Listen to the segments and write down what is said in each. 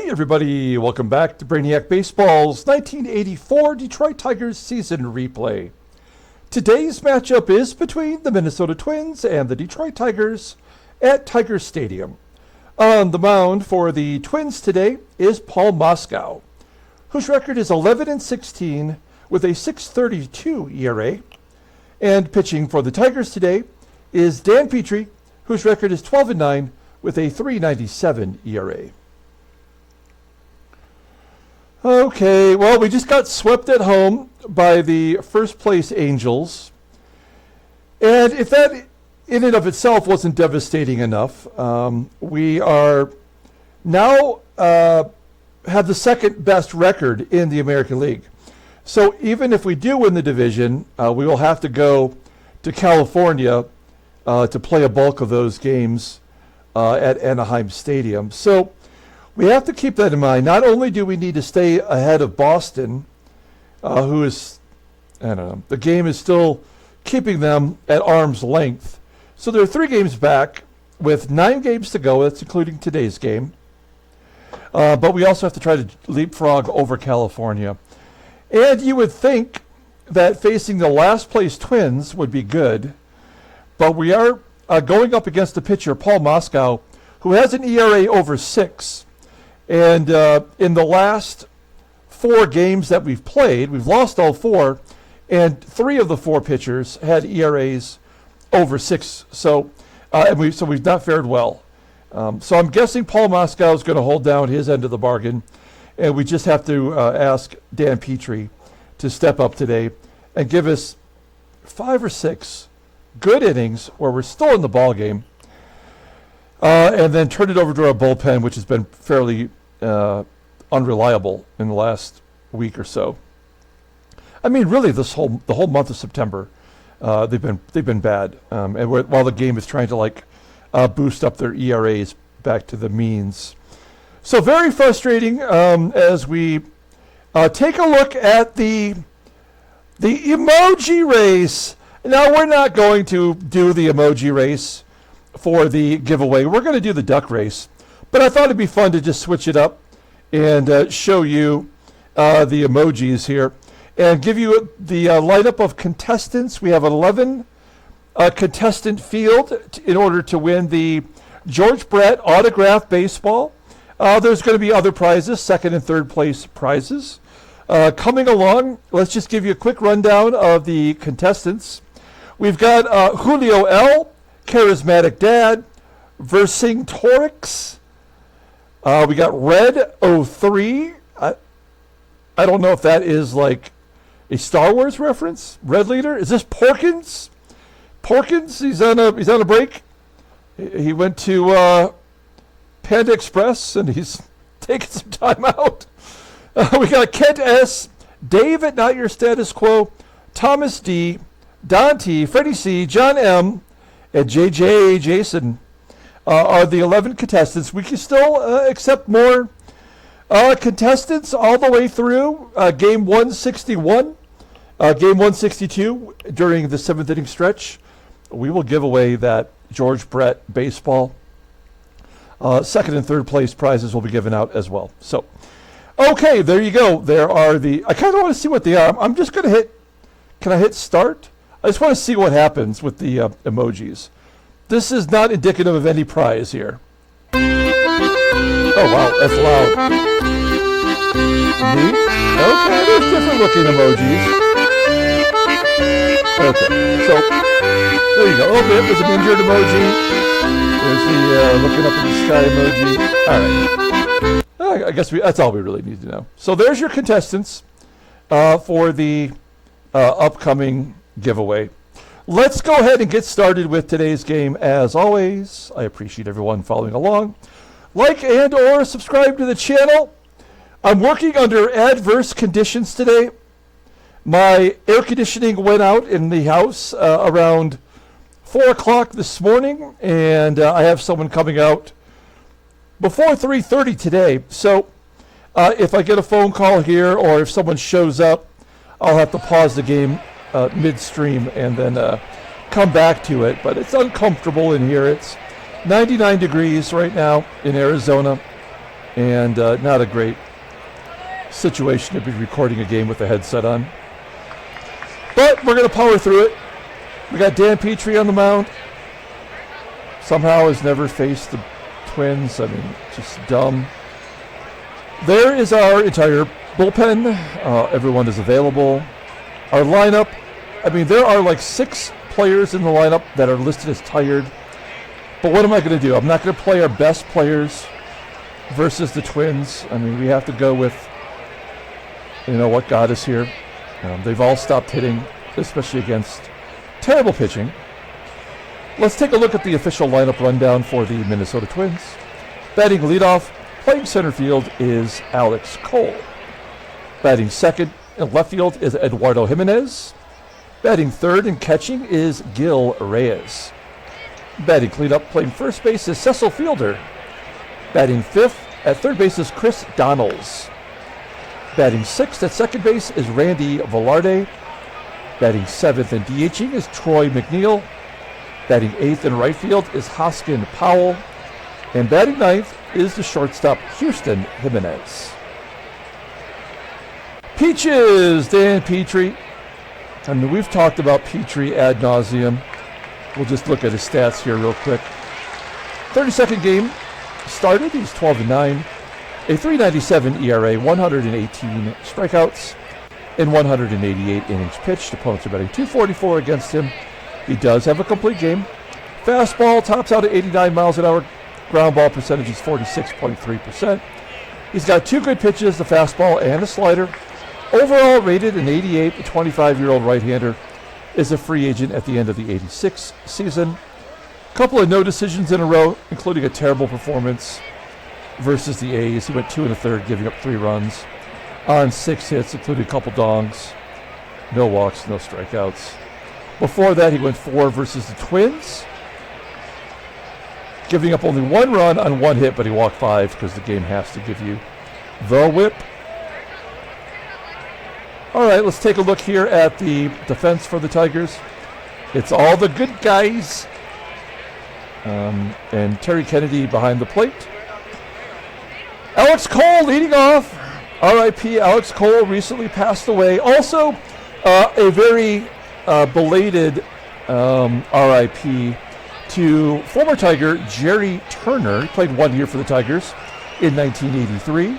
Hey everybody, welcome back to Brainiac Baseball's 1984 Detroit Tigers season replay. Today's matchup is between the Minnesota Twins and the Detroit Tigers at Tiger Stadium. On the mound for the Twins today is Paul Moskau, whose record is 11-16 with a 6.32 ERA. And pitching for the Tigers today is Dan Petry, whose record is 12-9 with a 3.97 ERA. Okay, well, we just got swept at home by the first place Angels. And if that in and of itself wasn't devastating enough, we are now have the second best record in the American League. So even if we do win the division, we will have to go to California to play a bulk of those games at Anaheim Stadium. So we have to keep that in mind. Not only do we need to stay ahead of Boston, who is, I don't know, the game is still keeping them at arm's length. So they're 3 games back with 9 games to go. That's including today's game. But we also have to try to leapfrog over California. And you would think that facing the last place Twins would be good. But we are going up against a pitcher, Paul Moskau, who has an ERA over 6. And in the last 4 games that we've played, we've lost all 4, and 3 of the 4 pitchers had ERAs over 6. So, we've not fared well. So I'm guessing Paul Moskau is going to hold down his end of the bargain, and we just have to ask Dan Petry to step up today and give us 5 or 6 good innings where we're still in the ball game. And then turn it over to our bullpen, which has been fairly unreliable in the last week or so. I mean, really, the whole month of September, they've been bad. And while the game is trying to boost up their ERAs back to the means, so very frustrating as we take a look at the emoji race. Now we're not going to do the emoji race for the giveaway. We're going to do the duck race, but I thought it'd be fun to just switch it up and show you the emojis here and give you the lineup of contestants. We have 11 contestant field in order to win the George Brett autograph baseball. There's going to be other prizes, second and third place prizes. Coming along, let's just give you a quick rundown of the contestants. We've got Julio L., Charismatic Dad, Vercingetorix. We got Red 03. I don't know if that is like a Star Wars reference. Red Leader. Is this Porkins? Porkins. He's on a break. He went to Panda Express and he's taking some time out. We got Kent S., Dave at Not Your Status Quo, Thomas D., Don T., Freddie C., John M., and JJ Jason are the 11 contestants. We can still accept more contestants all the way through game 161, game 162 during the 7th inning stretch. We will give away that George Brett baseball. Second and third place prizes will be given out as well. So, okay, there you go. There are I kind of want to see what they are. I'm just going to can I hit start? I just want to see what happens with the emojis. This is not indicative of any prize here. Oh, wow, that's loud. Neat. Okay, there's different looking emojis. Okay, so there you go. Oh, there's an injured emoji. There's the looking up in the sky emoji. All right. I guess that's all we really need to know. So there's your contestants for the upcoming giveaway. Let's go ahead and get started with today's game. As always, I appreciate everyone following along. Like and or subscribe to the channel. I'm working under adverse conditions today. My air conditioning went out in the house around 4 o'clock this morning, and I have someone coming out before 3:30 today. So if I get a phone call here or if someone shows up, I'll have to pause the game midstream and then come back to it. But it's uncomfortable in here. It's 99 degrees right now in Arizona. and not a great situation to be recording a game with the headset on. But we're going to power through it. We got Dan Petry on the mound. Somehow has never faced the Twins. I mean, just dumb. There is our entire bullpen. Everyone is available. Our lineup, I mean, there are like 6 players in the lineup that are listed as tired. But what am I going to do? I'm not going to play our best players versus the Twins. I mean, we have to go with, what got us here. They've all stopped hitting, especially against terrible pitching. Let's take a look at the official lineup rundown for the Minnesota Twins. Batting leadoff, playing center field is Alex Cole. Batting second in left field is Eduardo Jimenez. Batting third and catching is Gil Reyes. Batting cleanup, playing first base is Cecil Fielder. Batting fifth at third base is Chris Donnells. Batting sixth at second base is Randy Velarde. Batting seventh and DHing is Troy McNeil. Batting eighth in right field is Hosken Powell. And batting ninth is the shortstop Houston Jimenez. Peaches, Dan Petry. I mean, we've talked about Petry ad nauseum. We'll just look at his stats here real quick. 32nd game started. He's 12-9. A 3.97 ERA, 118 strikeouts, in 188 innings pitched. Opponents are batting .244 against him. He does have a complete game. Fastball tops out at 89 miles an hour. Ground ball percentage is 46.3%. He's got 2 good pitches, the fastball and a slider. Overall rated an 88. The 25-year-old right-hander is a free agent at the end of the 86 season. Couple of no decisions in a row, including a terrible performance versus the A's. He went 2 1/3, giving up 3 runs on 6 hits, including a couple dongs. No walks, no strikeouts. Before that, he went 4 versus the Twins, giving up only 1 run on 1 hit, but he walked 5 because the game has to give you the whip. All right, let's take a look here at the defense for the Tigers. It's all the good guys. And Terry Kennedy behind the plate. Alex Cole leading off. R.I.P. Alex Cole recently passed away. Also, a very belated R.I.P. to former Tiger Jerry Turner. He played 1 year for the Tigers in 1983.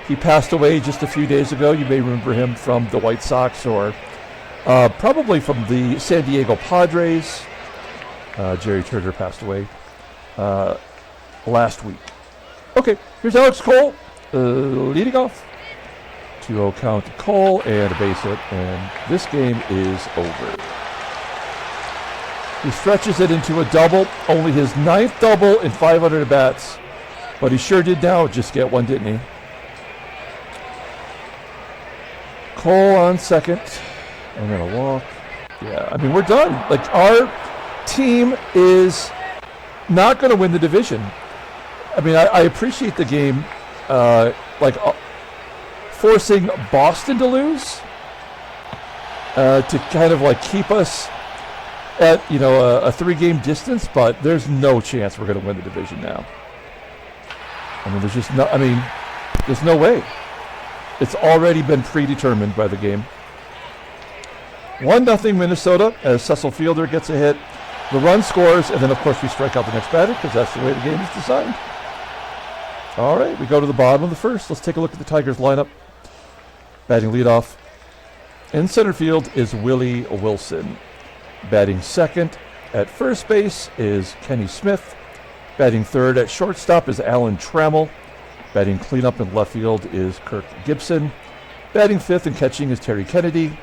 He passed away just a few days ago. You may remember him from the White Sox or probably from the San Diego Padres. Jerry Turner passed away last week. Okay, here's Alex Cole leading off. 2-0 count to Cole and a base hit, and this game is over. He stretches it into a double, only his 9th double in 500 at-bats, but he sure did now just get one, didn't he? Cole on second, and then a walk. Yeah, I mean, we're done. Like, our team is not going to win the division. I mean, I appreciate the game, forcing Boston to lose to kind of like keep us at a 3-game distance, but there's no chance we're going to win the division now. I mean, there's no way. It's already been predetermined by the game. 1-0 Minnesota as Cecil Fielder gets a hit. The run scores, and then of course we strike out the next batter because that's the way the game is designed. All right, we go to the bottom of the first. Let's take a look at the Tigers lineup. Batting leadoff in center field is Willie Wilson. Batting second at first base is Kenny Smith. Batting third at shortstop is Alan Trammell. Batting cleanup in left field is Kirk Gibson. Batting fifth and catching is Terry Kennedy.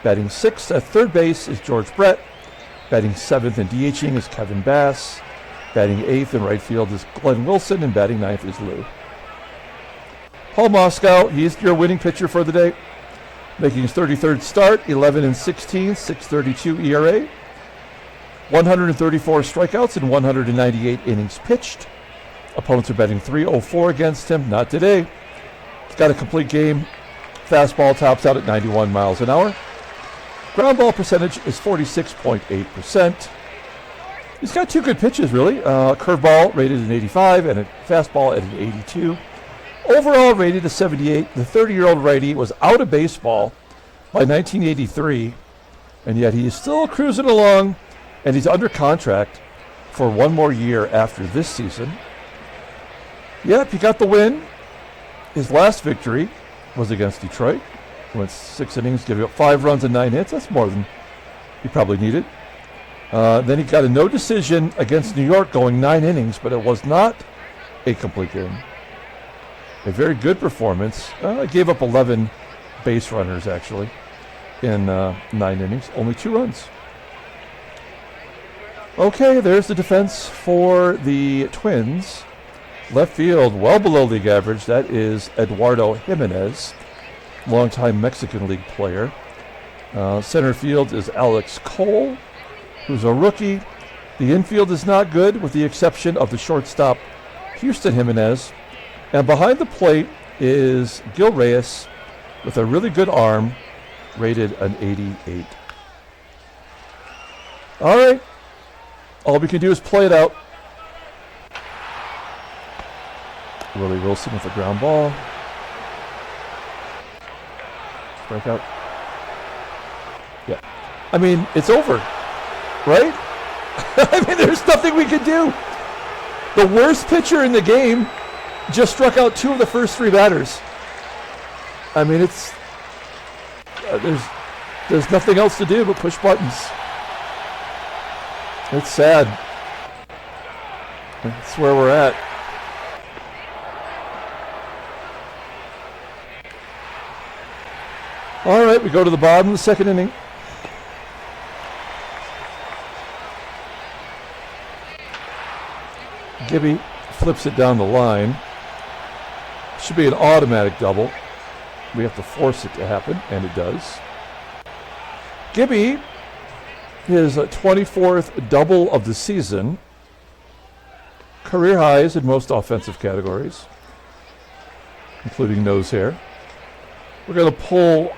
Batting sixth at third base is George Brett. Batting seventh and DHing is Kevin Bass. Batting eighth in right field is Glenn Wilson, and batting ninth is Lou. Paul Moskau, he's your winning pitcher for the day, making his 33rd start, 11-16, 6.32 ERA, 134 strikeouts and 198 innings pitched. Opponents are batting .304 against him. Not today. He's got a complete game. Fastball tops out at 91 miles an hour. Ground ball percentage is 46.8%. He's got 2 good pitches, really. Curveball rated an 85 and a fastball at an 82. Overall rated a 78. The 30-year-old righty was out of baseball by 1983, and yet he is still cruising along, and he's under contract for one more year after this season. Yep, he got the win. His last victory was against Detroit. Went 6 innings, giving up 5 runs and 9 hits. That's more than he probably needed. Then he got a no decision against New York, going 9 innings, but it was not a complete game. A very good performance. Gave up 11 base runners, actually, in 9 innings. Only 2 runs. Okay, there's the defense for the Twins. Left field, well below league average. That is Eduardo Jimenez, longtime Mexican League player. Center field is Alex Cole, who's a rookie. The infield is not good, with the exception of the shortstop, Houston Jimenez. And behind the plate is Gil Reyes, with a really good arm, rated an 88. All right. All we can do is play it out. Willie Wilson with a ground ball. Strikeout. Yeah. I mean, it's over, right? I mean, there's nothing we can do. The worst pitcher in the game just struck out 2 of the first 3 batters. I mean, it's there's nothing else to do but push buttons. It's sad. That's where we're at. All right, we go to the bottom of the 2nd inning. Gibby flips it down the line. Should be an automatic double. We have to force it to happen, and it does. Gibby, his 24th double of the season. Career highs in most offensive categories, including nose hair. We're going to pull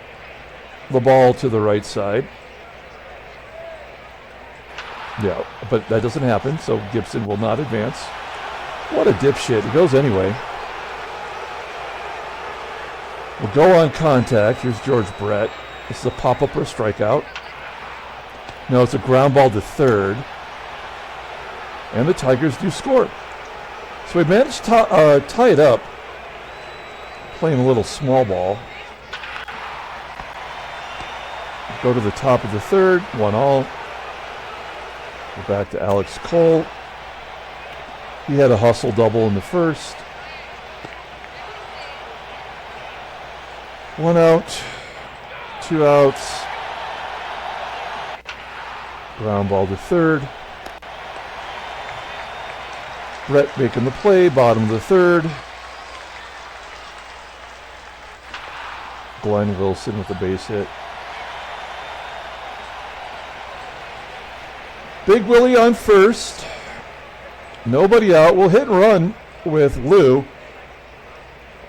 the ball to the right side. Yeah, but that doesn't happen, so Gibson will not advance. What a dipshit. He goes anyway. We'll go on contact. Here's George Brett. This is a pop-up or a strikeout. No, it's a ground ball to third. And the Tigers do score. So we managed to tie it up. Playing a little small ball. Go to the top of the third. 1-all. Go back to Alex Cole. He had a hustle double in the first. 1 out. 2 outs. Ground ball to third. Brett making the play, bottom of the third. Glenn Wilson with the base hit. Big Willie on first. Nobody out. We'll hit and run with Lou.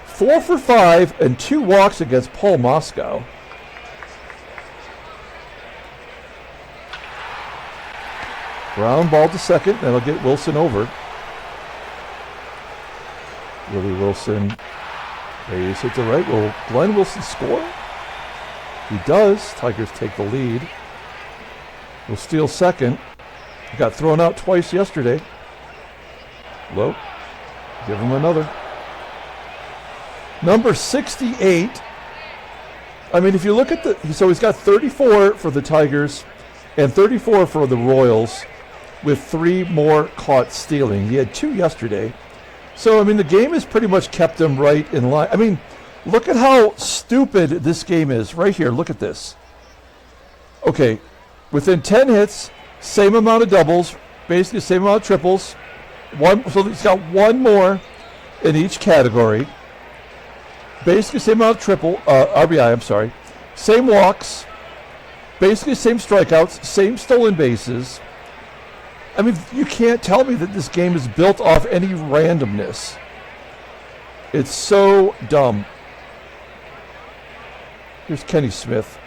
4 for 5 and 2 walks against Paul Moskau. Ground ball to second. That'll get Wilson over. Willie Wilson. Base hit to right. Will Glenn Wilson score? He does. Tigers take the lead. Will steal second. He got thrown out twice yesterday. Low. Give him another. Number 68. I mean, if you look at so he's got 34 for the Tigers and 34 for the Royals, with 3 more caught stealing. He had 2 yesterday. So, I mean, the game has pretty much kept him right in line. I mean, look at how stupid this game is. Right here, look at this. Okay, within 10 hits, same amount of doubles, basically same amount of triples. So he's got 1 more in each category. Basically same amount of RBI, I'm sorry. Same walks, basically same strikeouts, same stolen bases. I mean, you can't tell me that this game is built off any randomness. It's so dumb. Here's Kenny Smith.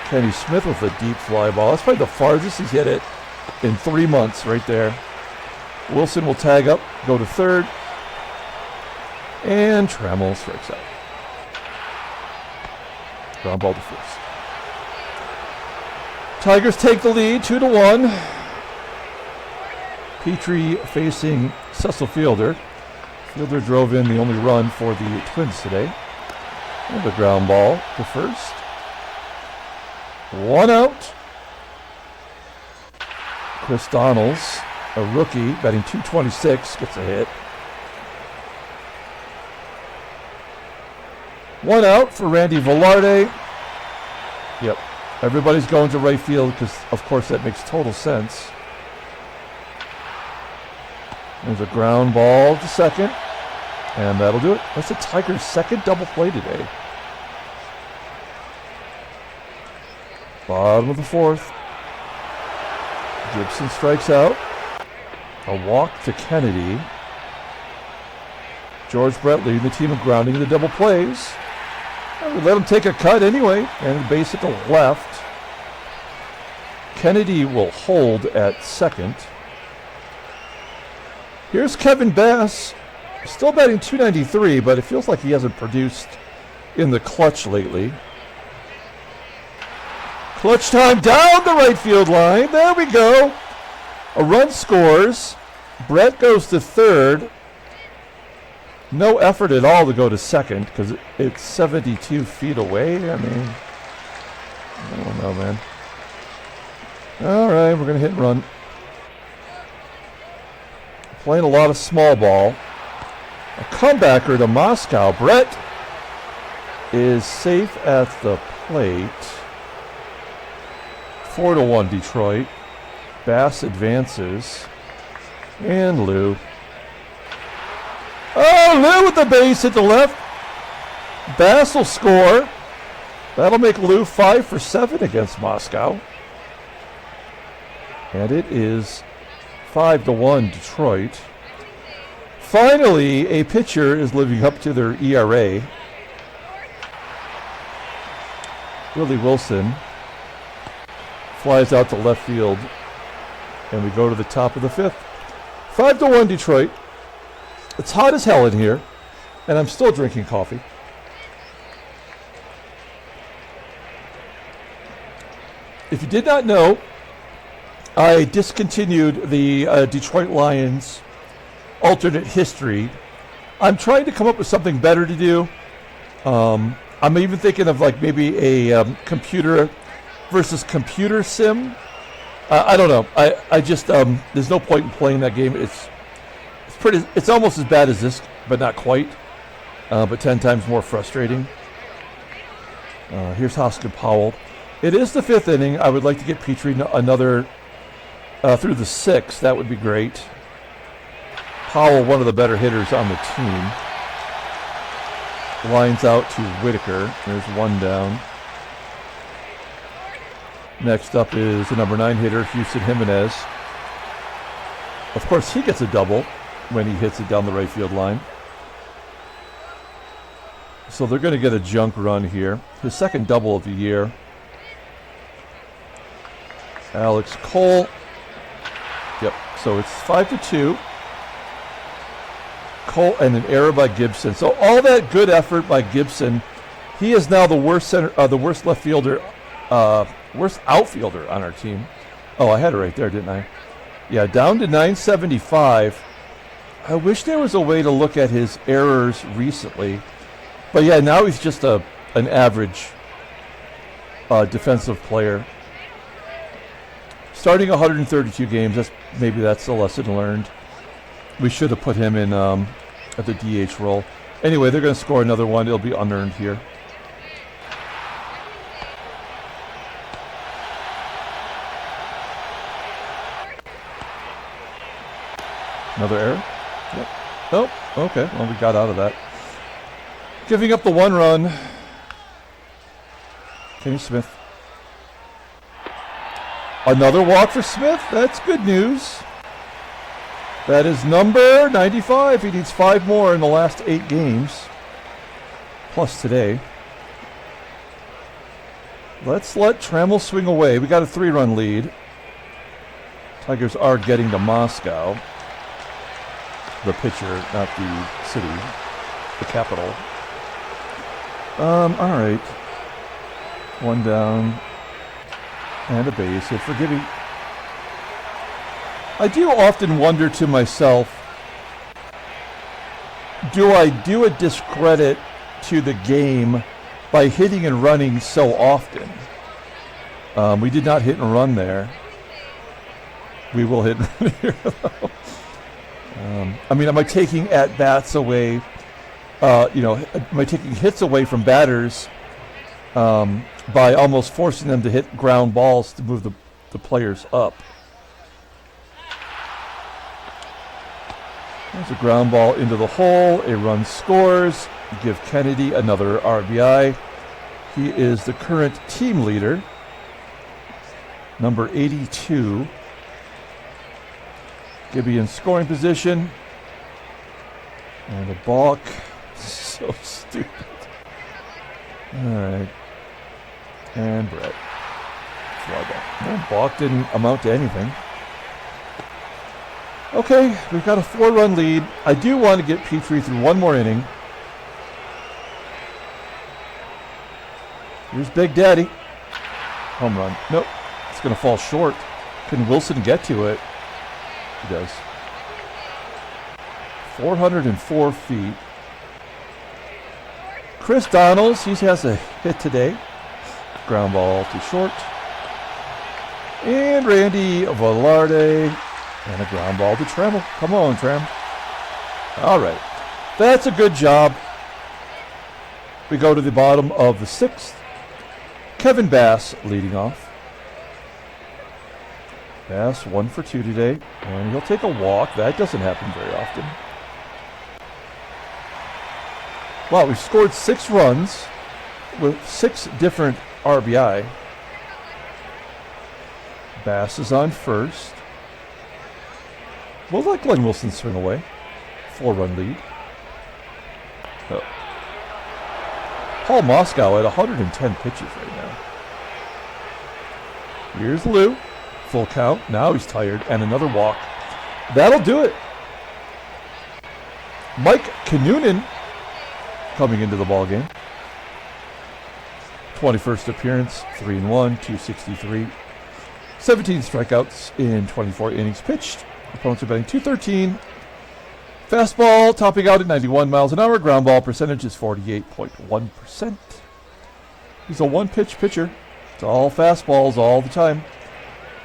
Kenny Smith with a deep fly ball. That's probably the farthest he's hit it in 3 months right there. Wilson will tag up, go to third. And Trammell strikes out. Ground ball to first. Tigers take the lead, 2-1. Petry facing Cecil Fielder. Fielder drove in the only run for the Twins today. And the ground ball to first. 1 out. Chris Donnells, a rookie, batting .226, gets a hit. 1 out for Randy Velarde. Yep, everybody's going to right field because, of course, that makes total sense. There's a ground ball to second, and that'll do it. That's the Tigers' second double play today. Bottom of the fourth. Gibson strikes out. A walk to Kennedy. George Brett leading the team in grounding in the double plays. And we let him take a cut anyway, and base at the left. Kennedy will hold at second. Here's Kevin Bass, still batting .293, but it feels like he hasn't produced in the clutch lately. Clutch time down the right field line. There we go. A run scores. Brett goes to third. No effort at all to go to second because it's 72 feet away. I mean, I don't know, man. All right, we're going to hit and run. Playing a lot of small ball. A comebacker to Moskau. Brett is safe at the plate. 4-1 Detroit. Bass advances. And Lou. Oh, Lou with the base hit the left. Bass will score. That'll make Lou 5 for 7 against Moskau. And it is 5-1 Detroit. Finally, a pitcher is living up to their ERA. Willie Wilson flies out to left field, and we go to the top of the fifth. 5-1 Detroit. It's hot as hell in here, and I'm still drinking coffee. If you did not know, I discontinued the Detroit Lions alternate history. I'm trying to come up with something better to do. I'm even thinking of like maybe a computer versus computer sim. I don't know. I just there's no point in playing that game. It's almost as bad as this, but not quite. But 10 times more frustrating. Here's Hosken Powell. It is the 5th inning. I would like to get Petry another through the 6th. That would be great. Powell, one of the better hitters on the team. Lines out to Whitaker. There's 1 down. Next up is the number 9 hitter, Houston Jimenez. Of course, he gets a double when he hits it down the right field line. So they're going to get a junk run here. His second double of the year. Alex Cole. Yep, so it's 5-2. Cole and an error by Gibson. So all that good effort by Gibson. He is now the worst left fielder, worst outfielder on our team. Oh, I had it right there, didn't I? Yeah, down to 975. I wish there was a way to look at his errors recently. But yeah, now he's just an average defensive player. Starting 132 games, maybe that's a lesson learned. We should have put him in at the DH role. Anyway, they're going to score another one. It'll be unearned here. Another error? Yep. Oh, okay. Well, we got out of that. Giving up the 1 run. Kenny Smith. Another walk for Smith. That's good news. That is number 95. He needs 5 more in the last 8 games. Plus today. Let's let Trammell swing away. We got a 3-run lead. Tigers are getting to Moskau. the pitcher, not the city, the capital. All right. One down and a base hit for Gibby. I do often wonder to myself, do I do a discredit to the game by hitting and running so often? We did not hit and run there. We will hit and run here, though. I mean, am I taking at-bats away, am I taking hits away from batters by almost forcing them to hit ground balls to move the players up? There's a ground ball into the hole. A run scores. Give Kennedy another RBI. He is the current team leader, number 82. Gibby in scoring position. And a balk. So stupid. All right. And Brett. Fly ball. No, balk didn't amount to anything. Okay, we've got a 4-run lead. I do want to get Petry through one more inning. Here's Big Daddy. Home run. Nope. It's going to fall short. Can Wilson get to it? He does. 404 feet. Chris Donnells, he has a hit today. Ground ball too short. And Randy Velarde. And a ground ball to Trammell. Come on, Tram. All right. That's a good job. We go to the bottom of the 6th. Kevin Bass leading off. Bass 1 for 2 today. And he'll take a walk. That doesn't happen very often. Wow, we've scored 6 runs with 6 different RBI. Bass is on first. We'll let Glenn Wilson swing away. 4-run lead. Oh. Paul Moskau at 110 pitches right now. Here's Lou. Full count. Now he's tired. And another walk. That'll do it. Mike Kinnunen coming into the ballgame. 21st appearance. 3-1. 263. 17 strikeouts in 24 innings pitched. Opponents are batting .213. Fastball topping out at 91 miles an hour. Ground ball percentage is 48.1%. He's a one-pitch pitcher. It's all fastballs all the time.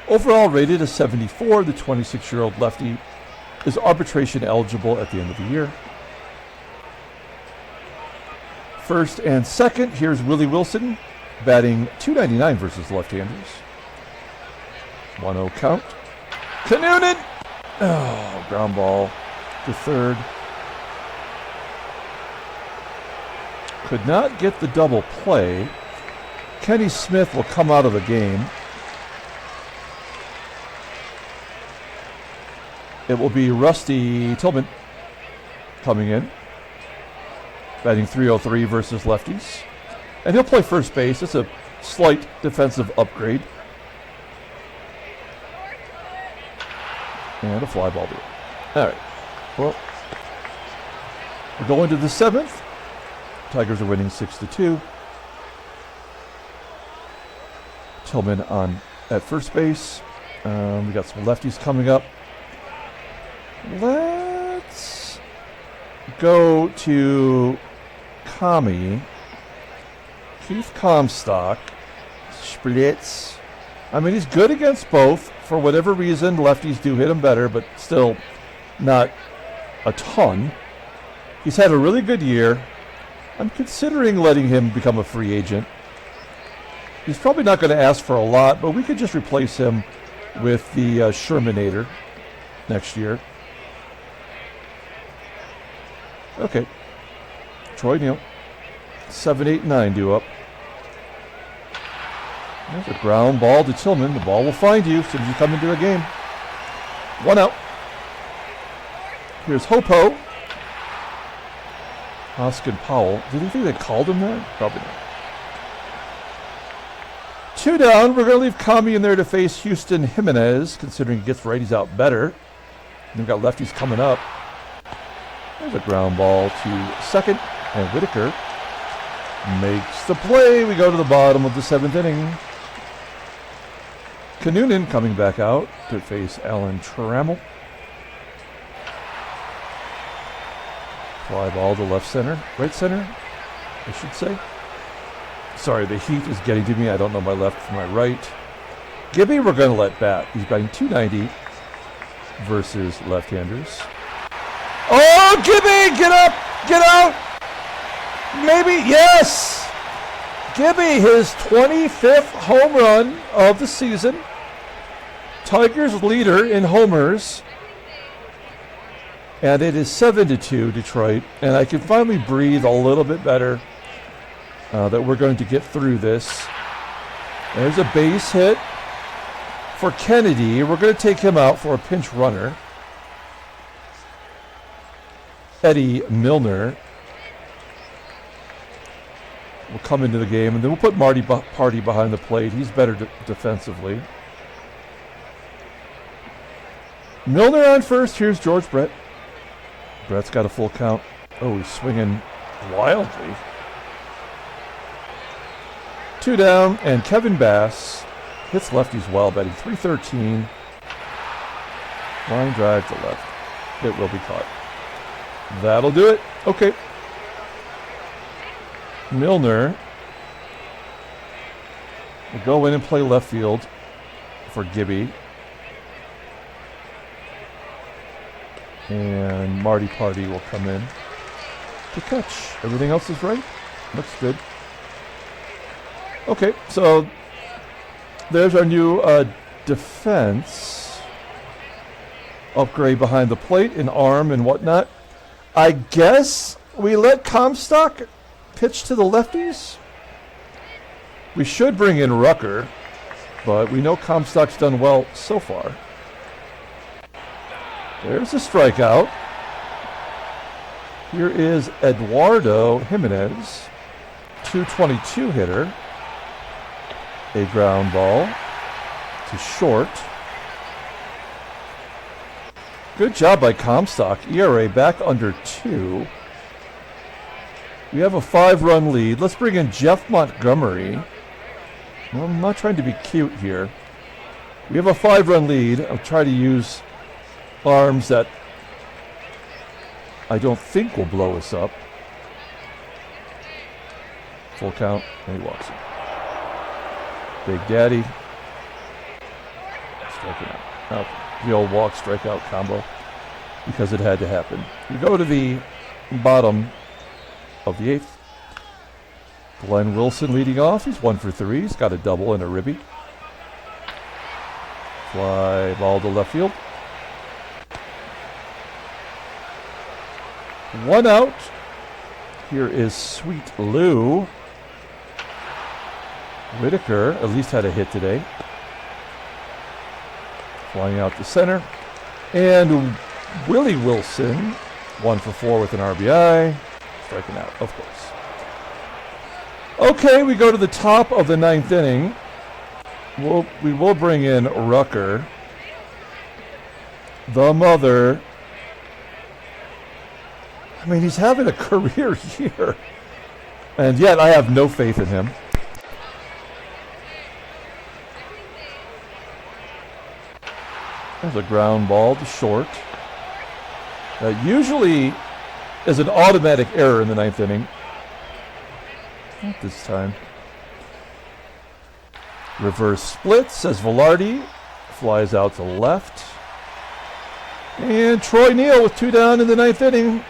Overall rated as 74. The 26-year-old lefty is arbitration eligible at the end of the year. First and second, here's Willie Wilson batting .299 versus left-handers. 1-0 count. Kinnunen! Oh, ground ball to third. Could not get the double play. Kenny Smith will come out of the game. It will be Rusty Tillman coming in. Batting .303 versus lefties. And he'll play first base. It's a slight defensive upgrade. And a fly ball to it. All right. Well, we're going to the 7th. Tigers are winning 6-2. Tillman on at first base. We got some lefties coming up. Let's go to Kami. Keith Comstock. Splits. I mean, he's good against both. For whatever reason, lefties do hit him better, but still not a ton. He's had a really good year. I'm considering letting him become a free agent. He's probably not going to ask for a lot, but we could just replace him with the Shermanator next year. Okay. Troy Neal. 7, 8, 9 due up. There's a ground ball to Tillman. The ball will find you as soon as you come into a game. 1 out. Here's Hopo. Hosken Powell. Did you think they called him that? Probably not. 2 down. We're going to leave Kami in there to face Houston Jimenez, considering he gets righties out better. And we've got lefties coming up. The ground ball to second, and Whitaker makes the play. We go to the bottom of the 7th inning. Noonan coming back out to face Alan Trammell. Fly ball to left center, right center, I should say. Sorry, the heat is getting to me. I don't know my left from my right. Gibby, we're going to let bat. He's batting .290 versus left-handers. Oh, Gibby, get up, get out. Maybe, yes. Gibby, his 25th home run of the season. Tigers leader in homers. And it is 7-2 Detroit. And I can finally breathe a little bit better that we're going to get through this. There's a base hit for Kennedy. We're going to take him out for a pinch runner. Eddie Milner will come into the game, and then we'll put Marty Party behind the plate. He's better defensively. Milner on first. Here's George Brett. Brett's got a full count. Oh, he's swinging wildly. 2 down, and Kevin Bass hits lefties well, batting .313. Line drive to left. It will be caught. That'll do it. Okay. Milner will go in and play left field for Gibby. And Marty Party will come in to catch. Everything else is right. Looks good. Okay, so there's our new defense upgrade behind the plate and arm and whatnot. I guess we let Comstock pitch to the lefties. We should bring in Rucker, but we know Comstock's done well so far. There's a strikeout. Here is Eduardo Jimenez, .222 hitter. A ground ball to short. Good job by Comstock. ERA back under 2. We have a 5-run lead. Let's bring in Jeff Montgomery. Well, I'm not trying to be cute here. We have a 5-run lead. I'll try to use arms that I don't think will blow us up. Full count, and he walks it. Big Daddy. Striking out. Now, the old walk strikeout combo because it had to happen. We go to the bottom of the 8th. Glenn Wilson leading off. He's 1 for 3. He's got a double and a ribby. Fly ball to left field. 1 out. Here is Sweet Lou. Whitaker at least had a hit today. Flying out to center. And Willie Wilson, 1 for 4 with an RBI. Striking out, of course. Okay, we go to the top of the 9th inning. We will bring in Rucker. The mother. I mean, he's having a career year. And yet I have no faith in him. There's a ground ball to short. Usually is an automatic error in the 9th inning. Not this time. Reverse split, says Velarde. Flies out to left. And Troy Neal with 2 down in the 9th inning.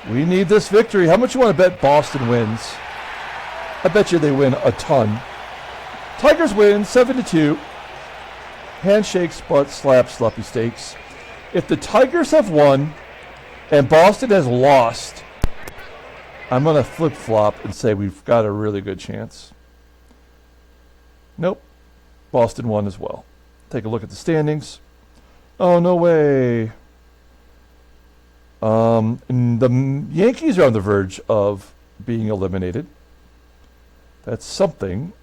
We need this victory. How much you want to bet Boston wins? I bet you they win a ton. Tigers win 7-2. Handshakes, butt slaps, sloppy steaks. If the Tigers have won and Boston has lost, I'm going to flip-flop and say we've got a really good chance. Nope. Boston won as well. Take a look at the standings. Oh, no way. The Yankees are on the verge of being eliminated. That's something.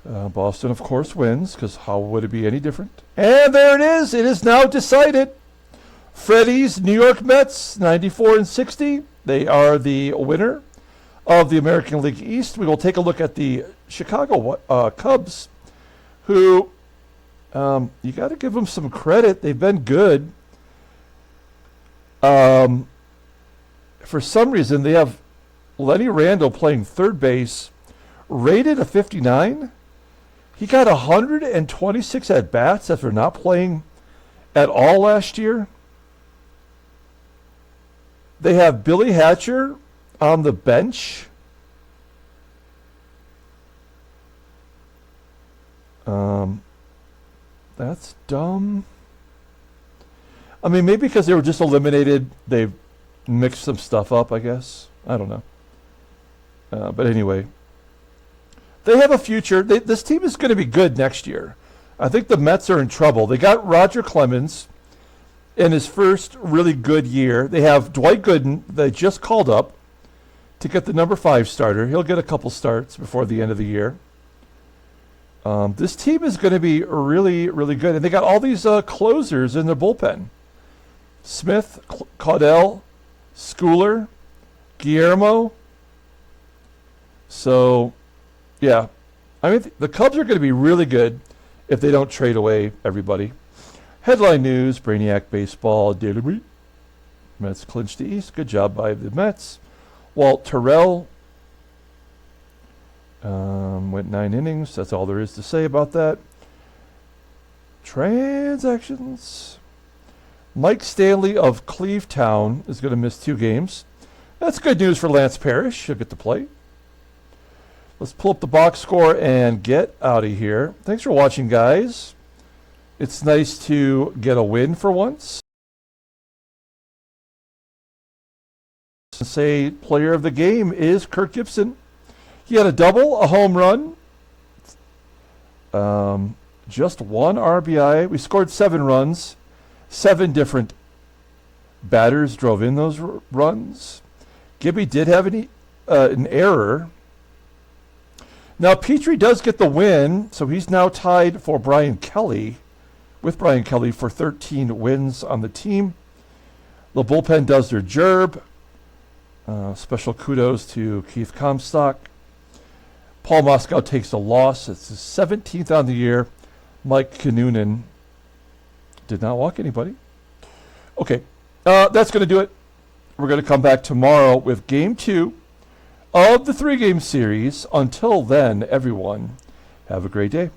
Boston, of course, wins, because how would it be any different? And there it is. It is now decided. Freddie's New York Mets, 94-60. They are the winner of the American League East. We will take a look at the Chicago Cubs, who you got to give them some credit. They've been good. For some reason, they have Lenny Randle playing third base, rated a 59. He got 126 at-bats after not playing at all last year. They have Billy Hatcher on the bench. That's dumb. I mean, maybe because they were just eliminated, they've mixed some stuff up, I guess. I don't know. But anyway, they have a future. This team is going to be good next year. I think the Mets are in trouble. They got Roger Clemens in his first really good year. They have Dwight Gooden, they just called up to get the number 5 starter. He'll get a couple starts before the end of the year. This team is going to be really, really good. And they got all these closers in their bullpen. Smith, Caudell, Schooler, Guillermo. So, yeah. I mean, the Cubs are going to be really good if they don't trade away everybody. Headline news, Brainiac Baseball, Daily Beat. Mets clinched the East. Good job by the Mets. Walt Terrell went 9 innings. That's all there is to say about that. Transactions. Mike Stanley of Clevetown is going to miss 2 games. That's good news for Lance Parrish. He'll get to play. Let's pull up the box score and get out of here. Thanks for watching, guys. It's nice to get a win for once. Say player of the game is Kirk Gibson. He had a double, a home run, just 1 RBI. We scored 7 runs. 7 different batters drove in those runs. Gibby did have an error. Now, Petry does get the win, so he's now tied for Brian Kelly, with Brian Kelly for 13 wins on the team. The bullpen does their job. Special kudos to Keith Comstock. Paul Moskau takes a loss. It's his 17th on the year. Mike Kinnunen did not walk anybody. Okay, that's going to do it. We're going to come back tomorrow with Game 2 of the 3-game series. Until then, everyone, have a great day.